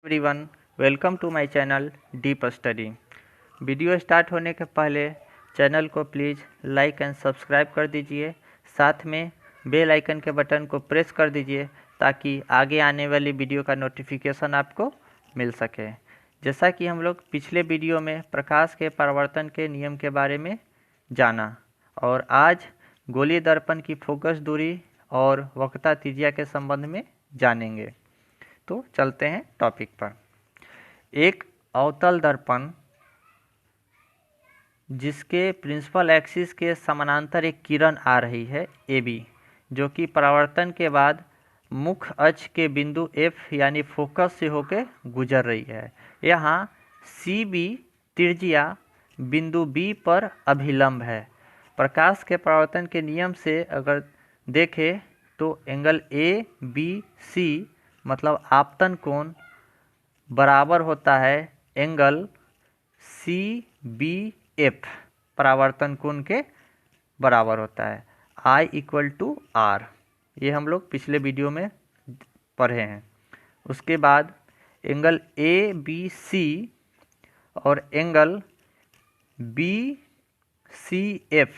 Everyone, welcome to my channel Deep Study. Video start होने के पहले चैनल को प्लीज़ लाइक एंड सब्सक्राइब कर दीजिए। साथ में बेल आइकन के बटन को प्रेस कर दीजिए ताकि आगे आने वाली वीडियो का नोटिफिकेशन आपको मिल सके। जैसा कि हम लोग पिछले वीडियो में प्रकाश के परावर्तन के नियम के बारे में जाना और आज गोलीय दर्पण की फोकस दूरी और वक्रता त्रिज्या के संबंध में जानेंगे। तो चलते हैं टॉपिक पर। एक अवतल दर्पण जिसके प्रिंसिपल एक्सिस के समानांतर एक किरण आ रही है AB, जो कि परावर्तन के बाद मुख्य अक्ष के बिंदु F यानी फोकस से होकर गुजर रही है। यहाँ CB त्रिज्या बिंदु B पर अभिलंब है। प्रकाश के परावर्तन के नियम से अगर देखें तो एंगल ABC मतलब आपतन कोण बराबर होता है एंगल CBF परावर्तन कोण के बराबर होता है। I = R, ये हम लोग पिछले वीडियो में पढ़े हैं। उसके बाद एंगल ABC और एंगल BCF,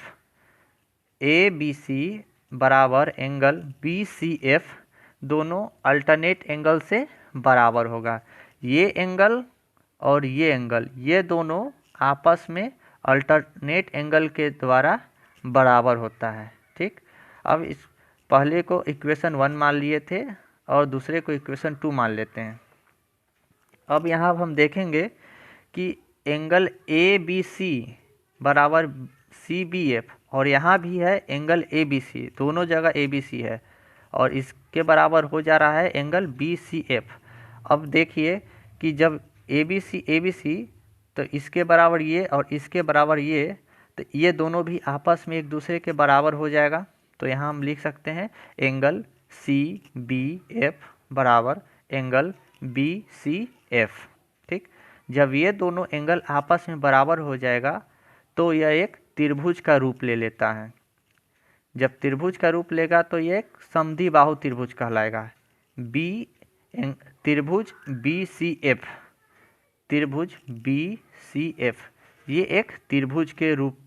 ABC बराबर एंगल BCF दोनों अल्टरनेट एंगल से बराबर होगा। ये एंगल और ये एंगल ये दोनों आपस में अल्टरनेट एंगल के द्वारा बराबर होता है। ठीक, अब इस पहले को इक्वेशन 1 मान लिए थे और दूसरे को इक्वेशन 2 मान लेते हैं। अब यहाँ हम देखेंगे कि एंगल ABC बराबर CBF और यहाँ भी है एंगल ABC, दोनों जगह ABC है और इसके बराबर हो जा रहा है एंगल BCF। अब देखिए कि जब ABC तो इसके बराबर ये और इसके बराबर ये, तो ये दोनों भी आपस में एक दूसरे के बराबर हो जाएगा। तो यहाँ हम लिख सकते हैं एंगल CBF बराबर एंगल BCF। ठीक, जब ये दोनों एंगल आपस में बराबर हो जाएगा तो यह एक त्रिभुज का रूप ले लेता है। जब त्रिभुज का रूप लेगा तो ये एक समद्विबाहु त्रिभुज कहलाएगा। त्रिभुज BCF ये एक त्रिभुज के रूप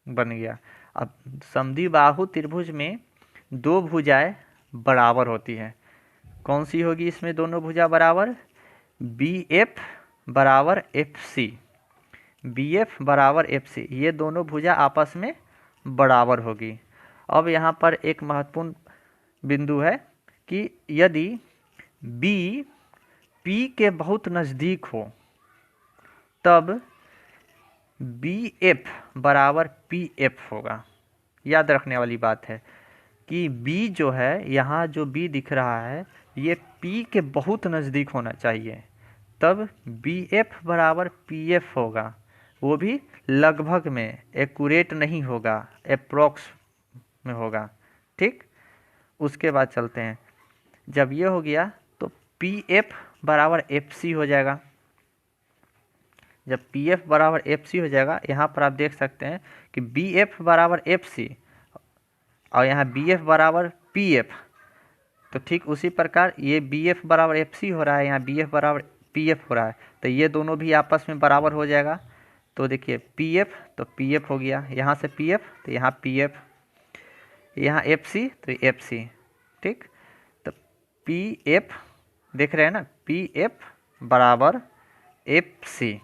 बन गया। अब समद्विबाहु त्रिभुज में दो भुजाएं बराबर होती हैं। कौन सी होगी इसमें दोनों भुजा बराबर? BF बराबर FC, BF बराबर FC, ये दोनों भुजा आपस में बराबर होगी। अब यहाँ पर एक महत्वपूर्ण बिंदु है कि यदि B P के बहुत नज़दीक हो तब BF बराबर PF होगा। याद रखने वाली बात है कि B जो है, यहाँ जो B दिख रहा है ये P के बहुत नज़दीक होना चाहिए, तब BF बराबर PF होगा। वो भी लगभग में, एक्यूरेट नहीं होगा, अप्रॉक्स में होगा। ठीक, उसके बाद चलते हैं। जब ये हो गया तो PF बराबर FC हो जाएगा। जब PF बराबर FC हो जाएगा, यहाँ पर आप देख सकते हैं कि BF बराबर FC और यहाँ BF बराबर PF, तो ठीक उसी प्रकार ये BF बराबर FC हो रहा है, यहाँ BF बराबर PF हो रहा है, तो ये दोनों भी आपस में बराबर हो जाएगा। तो देखिए PF तो PF हो गया, यहाँ से PF तो यहाँ PF, यहाँ FC तो FC। ठीक, तो PF देख रहे हैं ना, PF बराबर FC।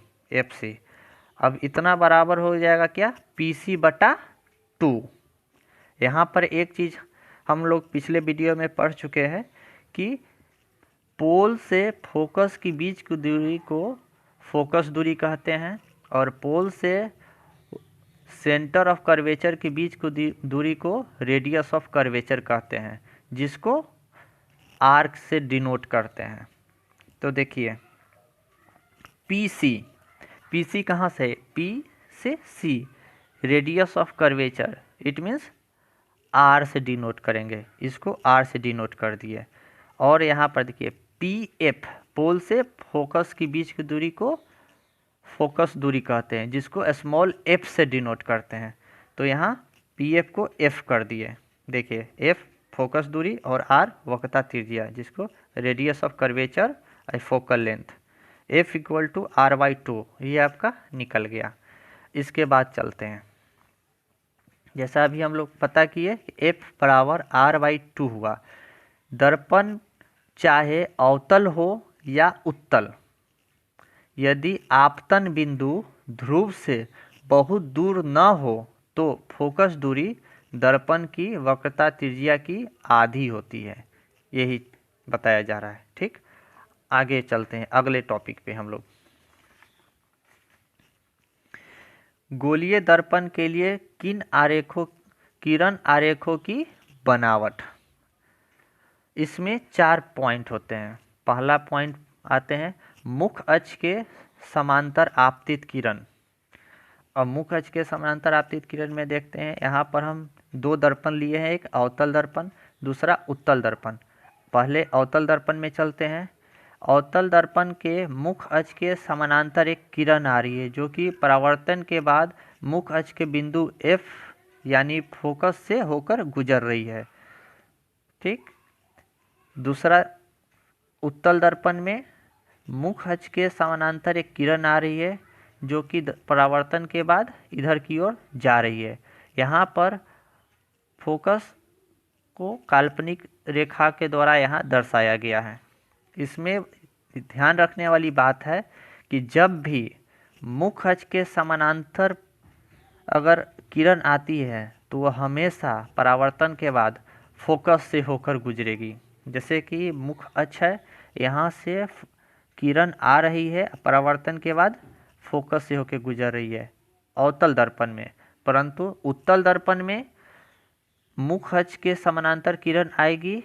अब इतना बराबर हो जाएगा क्या? PC/2। यहाँ पर एक चीज़ हम लोग पिछले वीडियो में पढ़ चुके हैं कि पोल से फोकस की बीच की दूरी को फोकस दूरी कहते हैं और पोल से सेंटर ऑफ कर्वेचर के बीच की दूरी को रेडियस ऑफ कर्वेचर कहते हैं, जिसको आर्क से डिनोट करते हैं। तो देखिए PC कहाँ से? P से C, radius of curvature, it means R से डिनोट करेंगे, इसको R से डिनोट कर दिए। और यहाँ पर देखिए PF, पोल से फोकस की बीच की दूरी को फोकस दूरी कहते हैं, जिसको स्मॉल f से डिनोट करते हैं। तो यहाँ PF को F कर दिए। देखिए F फोकस दूरी और R वक्रता त्रिज्या, जिसको radius of curvature focal length f equal to r/2, ये आपका निकल गया। इसके बाद चलते हैं, जैसा अभी हम लोग पता किए f बराबर r/2 हुआ। दर्पण चाहे अवतल हो या उत्तल, यदि आपतन बिंदु ध्रुव से बहुत दूर न हो तो फोकस दूरी दर्पण की वक्रता त्रिज्या की आधी होती है, यही बताया जा रहा है। ठीक, आगे चलते हैं अगले टॉपिक पे हम लोग। गोलीय दर्पण के लिए किरण आरेखों की बनावट। इसमें 4 पॉइंट होते हैं। पहला पॉइंट आते हैं मुख्य अक्ष के समांतर आपतित किरण। अब मुख्य अक्ष के समांतर आपतित किरण में देखते हैं, यहाँ पर हम 2 दर्पण लिए हैं, एक अवतल दर्पण, दूसरा उत्तल दर्पण। पहले अवतल दर्पण में चलते हैं। अवतल दर्पण के मुख्य अक्ष के समानांतर एक किरण आ रही है जो कि परावर्तन के बाद मुख्य अक्ष के बिंदु F यानी फोकस से होकर गुजर रही है। ठीक, दूसरा उत्तल दर्पण में मुख्य अक्ष के समानांतर एक किरण आ रही है जो कि परावर्तन के बाद इधर की ओर जा रही है। यहाँ पर फोकस को काल्पनिक रेखा के द्वारा यहाँ दर्शाया गया है। इसमें ध्यान रखने वाली बात है कि जब भी मुख्य अक्ष के समानांतर अगर किरण आती है तो वह हमेशा परावर्तन के बाद फोकस से होकर गुजरेगी। जैसे कि मुख्य अक्ष है, यहाँ से किरण आ रही है, परावर्तन के बाद फोकस से होकर गुजर रही है अवतल दर्पण में। परंतु उत्तल दर्पण में मुख्य अक्ष के समानांतर किरण आएगी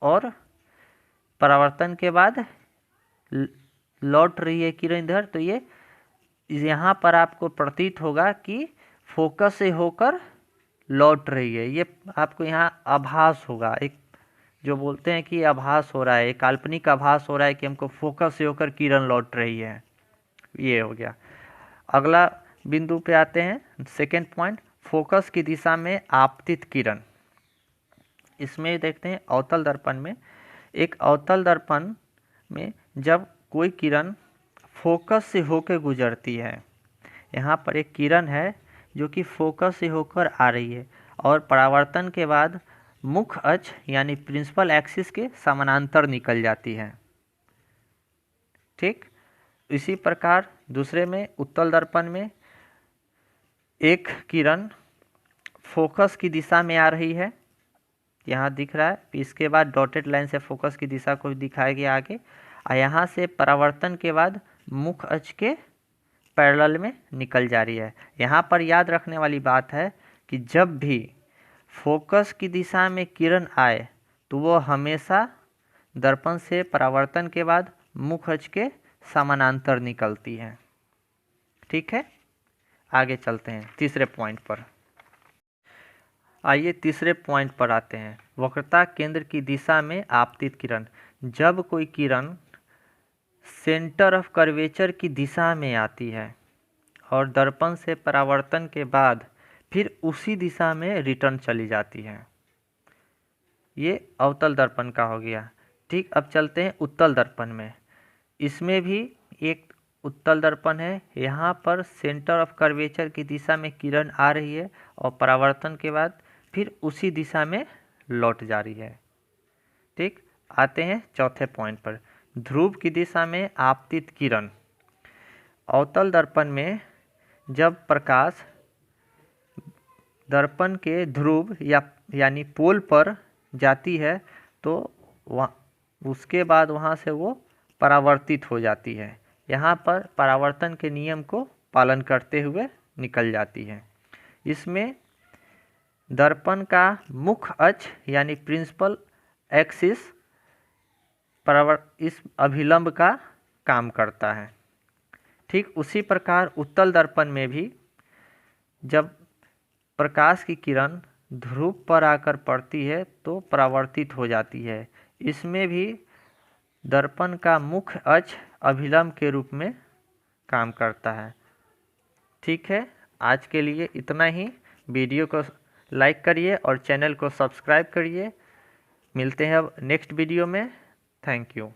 और परावर्तन के बाद लौट रही है किरण इधर, तो ये यहाँ पर आपको प्रतीत होगा कि फोकस से होकर लौट रही है। ये आपको यहाँ आभास होगा, एक जो बोलते हैं कि आभास हो रहा है, एक काल्पनिक आभास हो रहा है कि हमको फोकस से होकर किरण लौट रही है। ये हो गया। अगला बिंदु पे आते हैं, सेकेंड पॉइंट, फोकस की दिशा में आपतित किरण। इसमें देखते हैं अवतल दर्पण में, एक अवतल दर्पण में जब कोई किरण फोकस से होकर गुजरती है, यहाँ पर एक किरण है जो कि फोकस से होकर आ रही है और परावर्तन के बाद मुख्य अक्ष यानी प्रिंसिपल एक्सिस के समानांतर निकल जाती है। ठीक, इसी प्रकार दूसरे में उत्तल दर्पण में एक किरण फोकस की दिशा में आ रही है, यहाँ दिख रहा है, इसके बाद डॉटेड लाइन से फोकस की दिशा को दिखाया गया आगे, और यहाँ से परावर्तन के बाद मुख्य अक्ष के पैरेलल में निकल जा रही है। यहाँ पर याद रखने वाली बात है कि जब भी फोकस की दिशा में किरण आए तो वो हमेशा दर्पण से परावर्तन के बाद मुख्य अक्ष के समानांतर निकलती है। ठीक है, आगे चलते हैं तीसरे पॉइंट पर। आइए तीसरे पॉइंट पर आते हैं, वक्रता केंद्र की दिशा में आपतित किरण। जब कोई किरण सेंटर ऑफ कर्वेचर की दिशा में आती है और दर्पण से परावर्तन के बाद फिर उसी दिशा में रिटर्न चली जाती है, ये अवतल दर्पण का हो गया। ठीक, अब चलते हैं उत्तल दर्पण में। इसमें भी एक उत्तल दर्पण है, यहाँ पर सेंटर ऑफ कर्वेचर की दिशा में किरण आ रही है और परावर्तन के बाद फिर उसी दिशा में लौट जा रही है। ठीक, आते हैं चौथे पॉइंट पर, ध्रुव की दिशा में आपतित किरण। अवतल दर्पण में जब प्रकाश दर्पण के ध्रुव यानी पोल पर जाती है तो उसके बाद वहाँ से वो परावर्तित हो जाती है, यहाँ पर परावर्तन के नियम को पालन करते हुए निकल जाती है। इसमें दर्पण का मुख्य अक्ष यानी प्रिंसिपल एक्सिस इस अभिलंब का काम करता है। ठीक उसी प्रकार उत्तल दर्पण में भी जब प्रकाश की किरण ध्रुव पर आकर पड़ती है तो परावर्तित हो जाती है। इसमें भी दर्पण का मुख्य अक्ष अभिलंब के रूप में काम करता है। ठीक है, आज के लिए इतना ही। वीडियो को लाइक करिए और चैनल को सब्सक्राइब करिए। मिलते हैं अब नेक्स्ट वीडियो में। Thank you.